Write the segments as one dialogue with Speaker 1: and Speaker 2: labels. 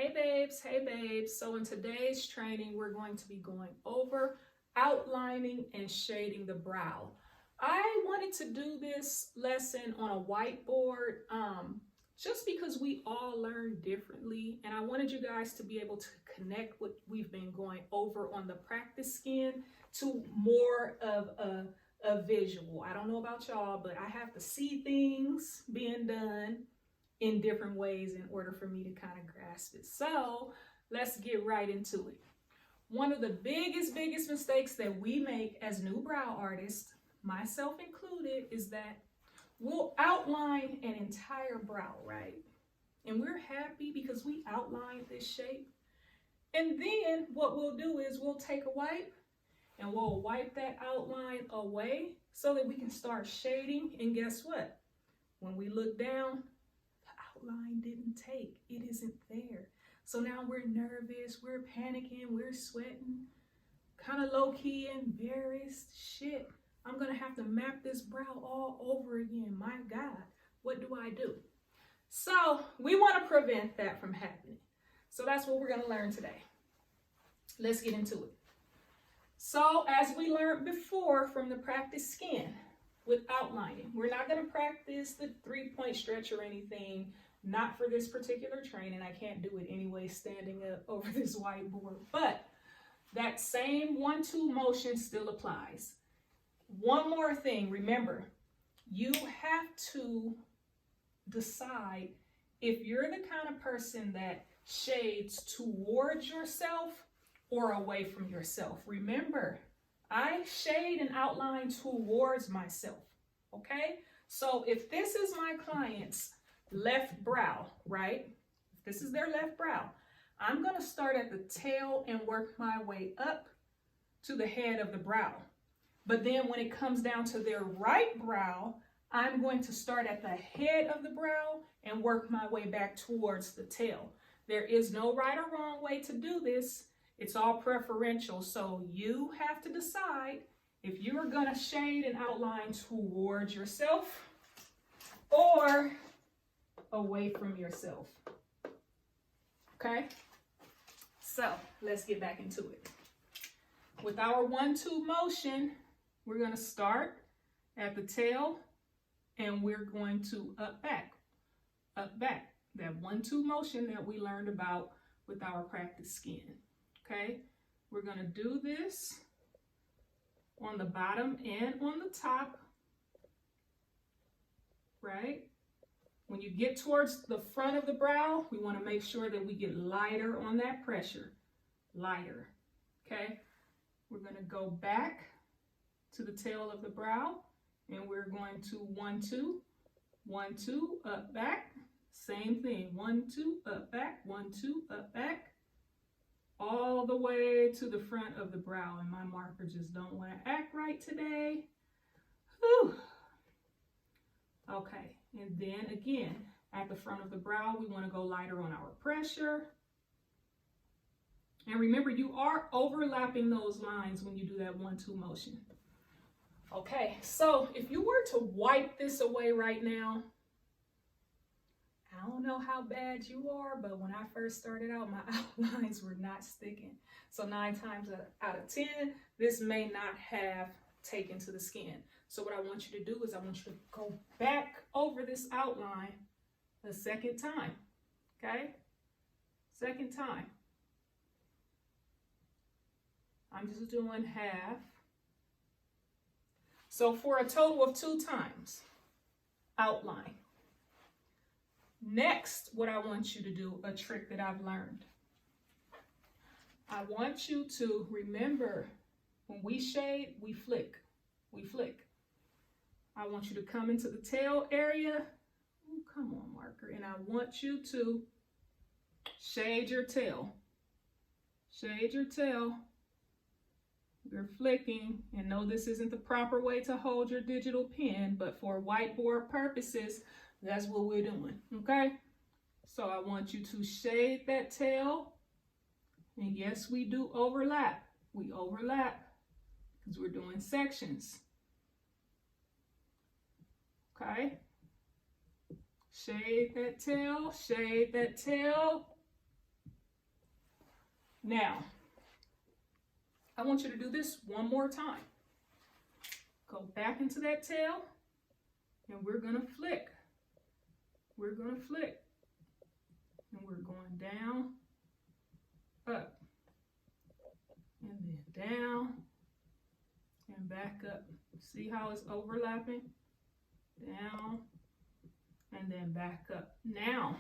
Speaker 1: Hey babes. So in today's training, we're going to be going over outlining and shading the brow. I wanted to do this lesson on a whiteboard just because we all learn differently, and I wanted you guys to be able to connect what we've been going over on the practice skin to more of a visual. I don't know about y'all, but I have to see things being done in different ways in order for me to kind of grasp it. So let's get right into it. One of the biggest mistakes that we make as new brow artists, myself included, is that we'll outline an entire brow, right? And we're happy because we outlined this shape. And then what we'll do is we'll take a wipe and we'll wipe that outline away so that we can start shading. And guess what? When we look down, line didn't take. It isn't there. So now we're nervous, we're panicking, we're sweating, kind of low-key embarrassed. Shit, I'm gonna have to map this brow all over again. My God, what do I do? So we want to prevent that from happening. So that's what we're gonna learn today. Let's get into it. So as we learned before from the practice skin with outlining, we're not gonna practice the 3-point stretch or anything. Not for this particular training. I can't do it anyway standing up over this whiteboard, but that same 1-2 motion still applies. One more thing, remember, you have to decide if you're the kind of person that shades towards yourself or away from yourself. Remember, I shade and outline towards myself, okay? So if this is my client's left brow, right? If this is their left brow, I'm going to start at the tail and work my way up to the head of the brow. But then when it comes down to their right brow, I'm going to start at the head of the brow and work my way back towards the tail. There is no right or wrong way to do this. It's all preferential. So you have to decide if you are going to shade and outline towards yourself or away from yourself. Okay, so let's get back into it. With our 1-2 motion, we're going to start at the tail and we're going to up back. That 1-2 motion that we learned about with our practice skin. Okay, we're going to do this on the bottom and on the top, right? When you get towards the front of the brow, we want to make sure that we get lighter on that pressure. Lighter, okay? We're going to go back to the tail of the brow, and we're going to 1-2, 1-2, up, back. Same thing, 1-2, up, back, 1-2, up, back. All the way to the front of the brow, and my marker just don't want to act right today. Whew. Okay. And then again, at the front of the brow, we want to go lighter on our pressure. And remember, you are overlapping those lines when you do that 1-2 motion. Okay, so if you were to wipe this away right now, I don't know how bad you are, but when I first started out, my outlines were not sticking. So 9 times out of 10, this may not have taken to the skin. So what I want you to do is I want you to go back over this outline a second time, okay? Second time. I'm just doing half. So for a total of 2 times, outline. Next, what I want you to do, a trick that I've learned. I want you to remember when we shade, we flick. We flick. I want you to come into the tail area. Ooh, come on, marker. And I want you to shade your tail. Shade your tail. We're flicking. And no, this isn't the proper way to hold your digital pen, but for whiteboard purposes, that's what we're doing, okay? So I want you to shade that tail. And yes, we do overlap. We overlap because we're doing sections. Okay, shade that tail, Now, I want you to do this one more time. Go back into that tail, and we're going to flick. We're going to flick. And we're going down, up, and then down, and back up. See how it's overlapping? Down, and then back up. Now,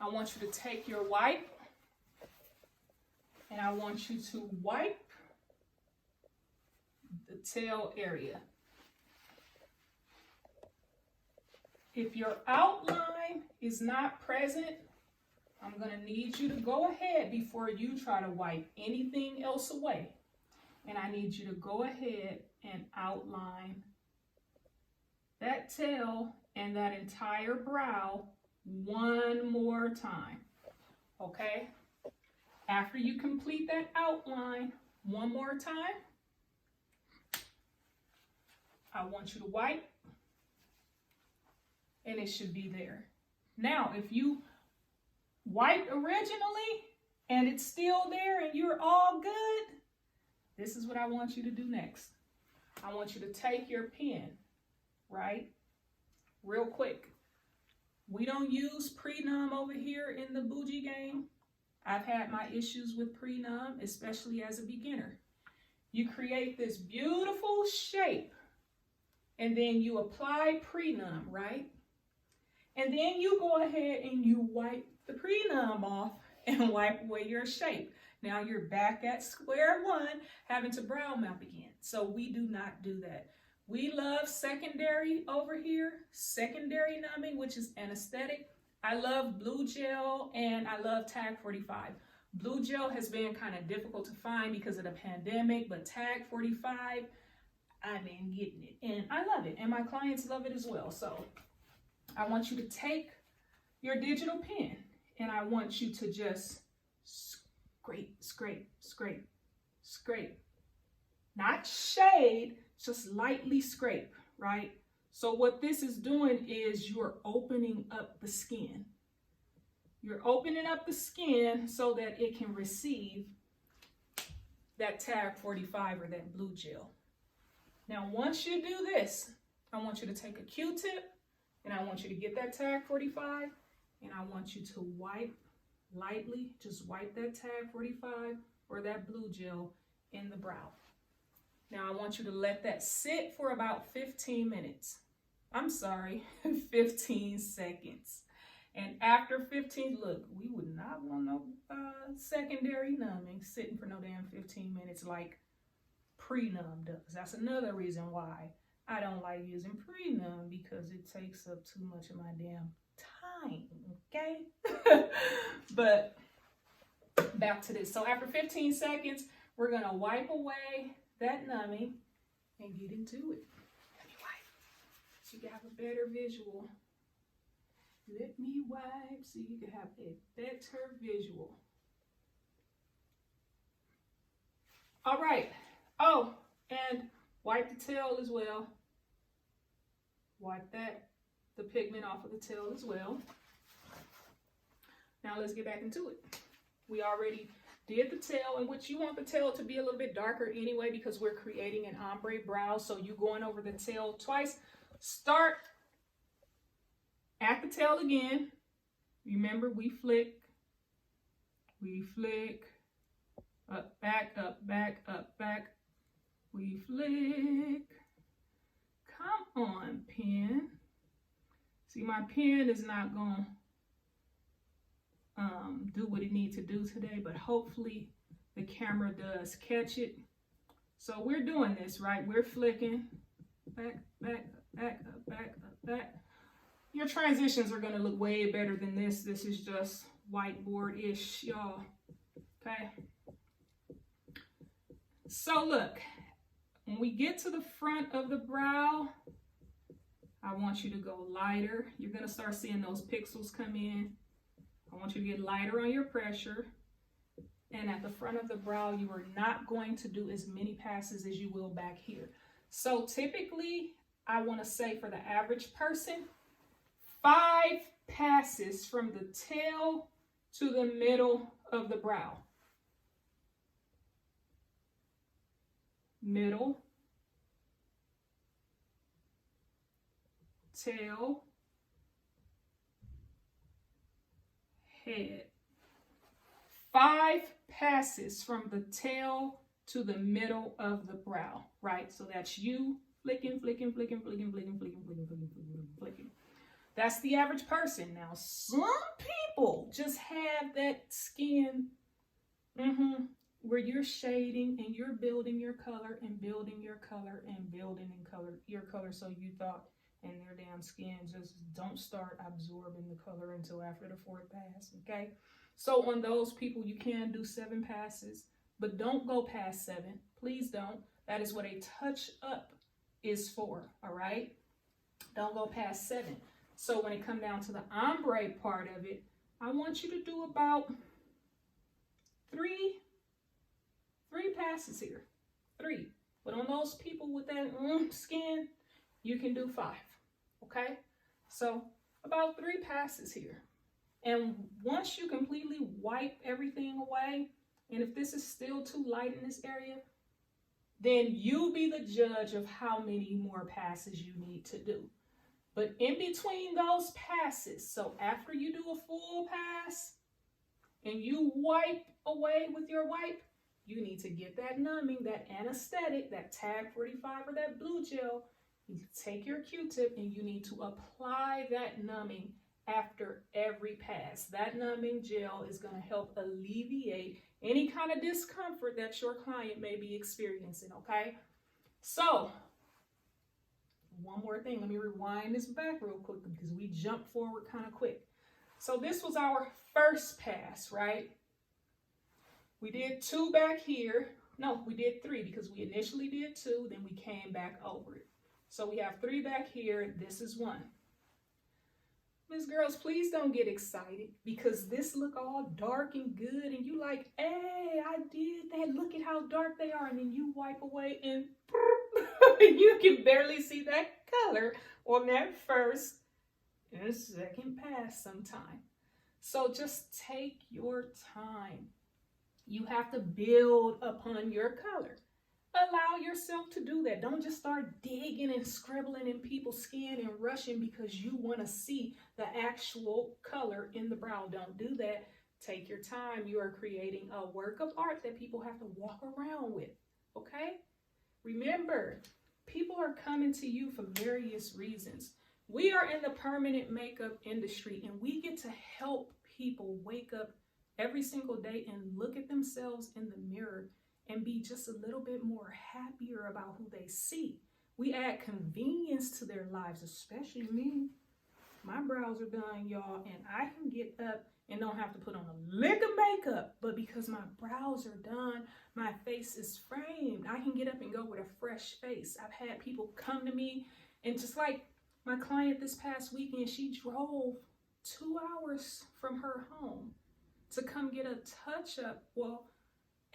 Speaker 1: I want you to take your wipe, and I want you to wipe the tail area. If your outline is not present, I'm going to need you to go ahead before you try to wipe anything else away. And I need you to go ahead and outline that tail and that entire brow one more time. Okay? After you complete that outline one more time, I want you to wipe. And it should be there. Now, if you wiped originally and it's still there and you're all good, this is what I want you to do next. I want you to take your pen, right? Real quick. We don't use pre-numb over here in the bougie game. I've had my issues with pre-numb, especially as a beginner. You create this beautiful shape and then you apply pre-numb, right? And then you go ahead and you wipe the pre-numb off and wipe away your shape. Now you're back at square one, having to brow map again. So we do not do that. We love secondary over here, secondary numbing, which is anesthetic. I love blue gel and I love Tag 45. Blue gel has been kind of difficult to find because of the pandemic, but Tag 45, I've been getting it and I love it. And my clients love it as well. So I want you to take your digital pen and I want you to just scrape, scrape, scrape, scrape. Not shade, just lightly scrape, right? So what this is doing is you're opening up the skin. You're opening up the skin so that it can receive that Tag 45 or that blue gel. Now, once you do this, I want you to take a Q-tip and I want you to get that Tag 45 and I want you to wipe lightly, just wipe that Tag 45 or that blue gel in the brow. Now I want you to let that sit for about 15 minutes. I'm sorry, 15 seconds. And after 15, look, we would not want no secondary numbing sitting for no damn 15 minutes like pre-numb does. That's another reason why I don't like using pre-numb, because it takes up too much of my damn time, okay? But back to this. So after 15 seconds, we're gonna wipe away that numbing and get into it. Let me wipe so you can have a better visual. Let me wipe so you can have a better visual. All right. Oh, and wipe the tail as well. Wipe the pigment off of the tail as well. Now let's get back into it. We already did the tail, in which you want the tail to be a little bit darker anyway because we're creating an ombre brow. So you going over the tail twice. Start at the tail again. Remember, we flick, up, back, up, back, up, back. We flick. Come on, pen. See, my pen is not going to do what it needs to do today, but hopefully the camera does catch it. So we're doing this, right? We're flicking back, back, back, up, back, up, back. Your transitions are going to look way better than this. This is just whiteboard-ish, y'all. Okay? So look, when we get to the front of the brow, I want you to go lighter. You're going to start seeing those pixels come in. I want you to get lighter on your pressure. And at the front of the brow, you are not going to do as many passes as you will back here. So typically, I want to say for the average person, 5 passes from the tail to the middle of the brow. Middle, tail, head. 5 passes from the tail to the middle of the brow, right? So that's you flicking, flicking, flicking, flicking, flicking, flicking, flicking, flicking, flicking, flicking. That's the average person. Now, some people just have that skin where you're shading and you're building your color and building your color and building your color. So you thought, and their damn skin just don't start absorbing the color until after the 4th pass, okay? So on those people, you can do 7 passes, but don't go past 7. Please don't. That is what a touch up is for, all right? Don't go past 7. So when it comes down to the ombre part of it, I want you to do about 3 passes here. 3. But on those people with that skin, you can do 5. Okay? So about 3 passes here. And once you completely wipe everything away, and if this is still too light in this area, then you be the judge of how many more passes you need to do. But in between those passes, so after you do a full pass and you wipe away with your wipe, you need to get that numbing, that anesthetic, that Tag 45 or that blue gel. You take your Q-tip and you need to apply that numbing after every pass. That numbing gel is going to help alleviate any kind of discomfort that your client may be experiencing, okay? So, one more thing. Let me rewind this back real quick because we jumped forward kind of quick. So this was our first pass, right? We did 2 back here. No, we did 3 because we initially did 2, then we came back over it. So we have 3 back here. This is 1. Miss Girls, please don't get excited because this look all dark and good and you like, hey, I did that. Look at how dark they are. And then you wipe away and you can barely see that color on that first and second pass sometime. So just take your time. You have to build upon your color. Allow yourself to do that. Don't just start digging and scribbling in people's skin and rushing because you want to see the actual color in the brow. Don't do that. Take your time. You are creating a work of art that people have to walk around with, okay? Remember, people are coming to you for various reasons. We are in the permanent makeup industry and we get to help people wake up every single day and look at themselves in the mirror and be just a little bit more happier about who they see. We add convenience to their lives, especially me. My brows are done, y'all, and I can get up and don't have to put on a lick of makeup, but because my brows are done, my face is framed, I can get up and go with a fresh face. I've had people come to me, and just like my client this past weekend, she drove 2 hours from her home to come get a touch-up, well,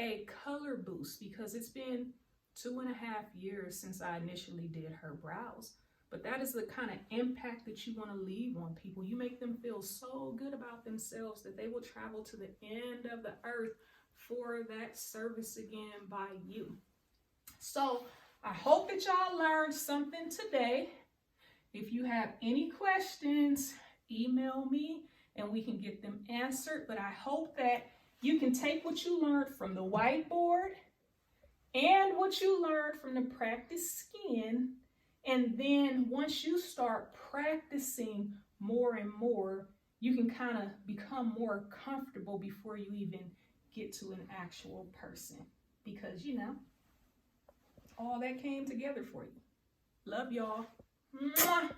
Speaker 1: a color boost, because it's been 2.5 years since I initially did her brows. But that is the kind of impact that you want to leave on people. You make them feel so good about themselves that they will travel to the end of the earth for that service again by you. So I hope that y'all learned something today. If you have any questions, email me and we can get them answered. But I hope that you can take what you learned from the whiteboard and what you learned from the practice skin. And then once you start practicing more and more, you can kind of become more comfortable before you even get to an actual person. Because, you know, all that came together for you. Love y'all. Mwah.